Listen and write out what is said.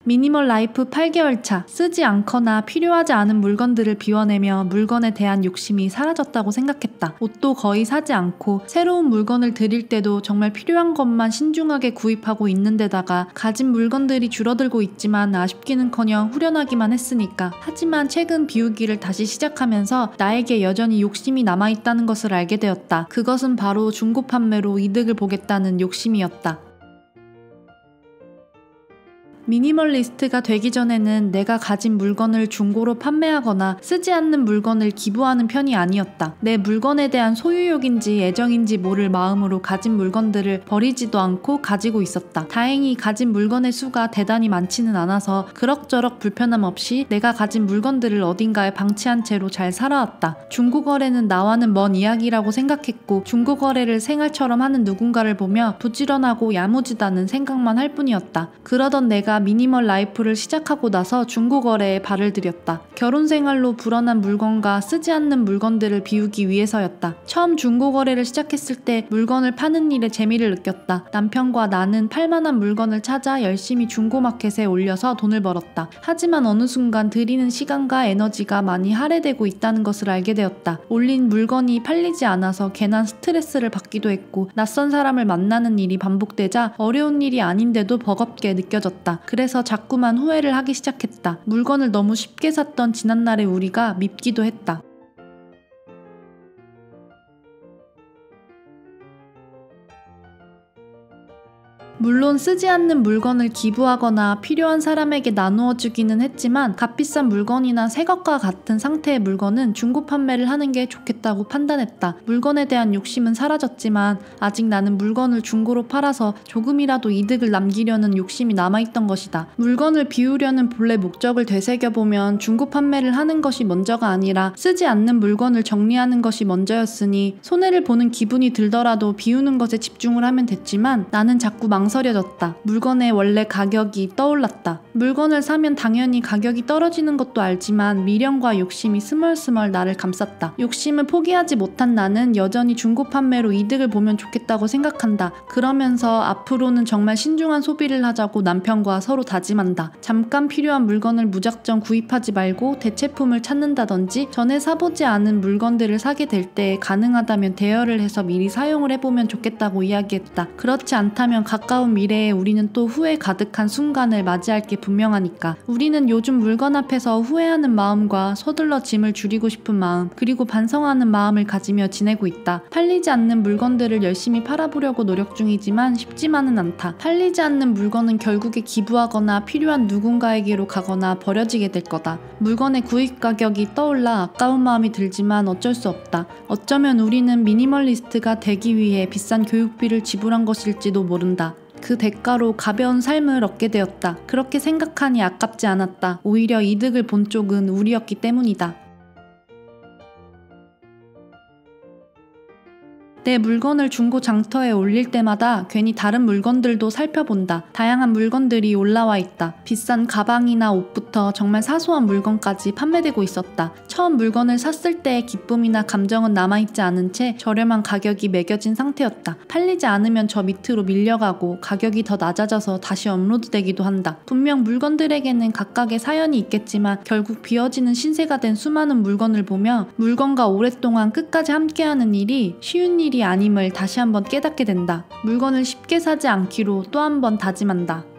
미니멀 라이프 8개월 차, 쓰지 않거나 필요하지 않은 물건들을 비워내며 물건에 대한 욕심이 사라졌다고 생각했다. 옷도 거의 사지 않고 새로운 물건을 들일 때도 정말 필요한 것만 신중하게 구입하고 있는 데다가 가진 물건들이 줄어들고 있지만 아쉽기는커녕 후련하기만 했으니까. 하지만 최근 비우기를 다시 시작하면서 나에게 여전히 욕심이 남아있다는 것을 알게 되었다. 그것은 바로 중고 판매로 이득을 보겠다는 욕심이었다. 미니멀리스트가 되기 전에는 내가 가진 물건을 중고로 판매하거나 쓰지 않는 물건을 기부하는 편이 아니었다. 내 물건에 대한 소유욕인지 애정인지 모를 마음으로 가진 물건들을 버리지도 않고 가지고 있었다. 다행히 가진 물건의 수가 대단히 많지는 않아서 그럭저럭 불편함 없이 내가 가진 물건들을 어딘가에 방치한 채로 잘 살아왔다. 중고거래는 나와는 먼 이야기라고 생각했고 중고거래를 생활처럼 하는 누군가를 보며 부지런하고 야무지다는 생각만 할 뿐이었다. 그러던 내가 미니멀 라이프를 시작하고 나서 중고거래에 발을 들였다. 결혼생활로 불어난 물건과 쓰지 않는 물건들을 비우기 위해서였다. 처음 중고거래를 시작했을 때 물건을 파는 일에 재미를 느꼈다. 남편과 나는 팔만한 물건을 찾아 열심히 중고마켓에 올려서 돈을 벌었다. 하지만 어느 순간 들이는 시간과 에너지가 많이 할애되고 있다는 것을 알게 되었다. 올린 물건이 팔리지 않아서 괜한 스트레스를 받기도 했고 낯선 사람을 만나는 일이 반복되자 어려운 일이 아닌데도 버겁게 느껴졌다. 그래서 자꾸만 후회를 하기 시작했다. 물건을 너무 쉽게 샀던 지난날의 우리가 밉기도 했다. 물론 쓰지 않는 물건을 기부하거나 필요한 사람에게 나누어 주기는 했지만 값비싼 물건이나 새것과 같은 상태의 물건은 중고 판매를 하는 게 좋겠다고 판단했다. 물건에 대한 욕심은 사라졌지만 아직 나는 물건을 중고로 팔아서 조금이라도 이득을 남기려는 욕심이 남아있던 것이다. 물건을 비우려는 본래 목적을 되새겨보면 중고 판매를 하는 것이 먼저가 아니라 쓰지 않는 물건을 정리하는 것이 먼저였으니 손해를 보는 기분이 들더라도 비우는 것에 집중을 하면 됐지만 나는 자꾸 망설여졌다. 물건의 원래 가격이 떠올랐다. 물건을 사면 당연히 가격이 떨어지는 것도 알지만 미련과 욕심이 스멀스멀 나를 감쌌다. 욕심을 포기하지 못한 나는 여전히 중고 판매로 이득을 보면 좋겠다고 생각한다. 그러면서 앞으로는 정말 신중한 소비를 하자고 남편과 서로 다짐한다. 잠깐 필요한 물건을 무작정 구입하지 말고 대체품을 찾는다든지 전에 사보지 않은 물건들을 사게 될 때 가능하다면 대여를 해서 미리 사용을 해보면 좋겠다고 이야기했다. 그렇지 않다면 가까운 미래에 우리는 또 후회 가득한 순간을 맞이할 게 분명하니까. 우리는 요즘 물건 앞에서 후회하는 마음과 서둘러 짐을 줄이고 싶은 마음 그리고 반성하는 마음을 가지며 지내고 있다. 팔리지 않는 물건들을 열심히 팔아보려고 노력 중이지만 쉽지만은 않다. 팔리지 않는 물건은 결국에 기부하거나 필요한 누군가에게로 가거나 버려지게 될 거다. 물건의 구입 가격이 떠올라 아까운 마음이 들지만 어쩔 수 없다. 어쩌면 우리는 미니멀리스트가 되기 위해 비싼 교육비를 지불한 것일지도 모른다. 그 대가로 가벼운 삶을 얻게 되었다. 그렇게 생각하니 아깝지 않았다. 오히려 이득을 본 쪽은 우리였기 때문이다. 내 물건을 중고 장터에 올릴 때마다 괜히 다른 물건들도 살펴본다. 다양한 물건들이 올라와 있다. 비싼 가방이나 옷부터 정말 사소한 물건까지 판매되고 있었다. 처음 물건을 샀을 때의 기쁨이나 감정은 남아있지 않은 채 저렴한 가격이 매겨진 상태였다. 팔리지 않으면 저 밑으로 밀려가고 가격이 더 낮아져서 다시 업로드되기도 한다. 분명 물건들에게는 각각의 사연이 있겠지만 결국 비워지는 신세가 된 수많은 물건을 보며 물건과 오랫동안 끝까지 함께하는 일이 쉬운 일이 아님을 다시 한번 깨닫게 된다. 물건을 쉽게 사지 않기로 또 한 번 다짐한다.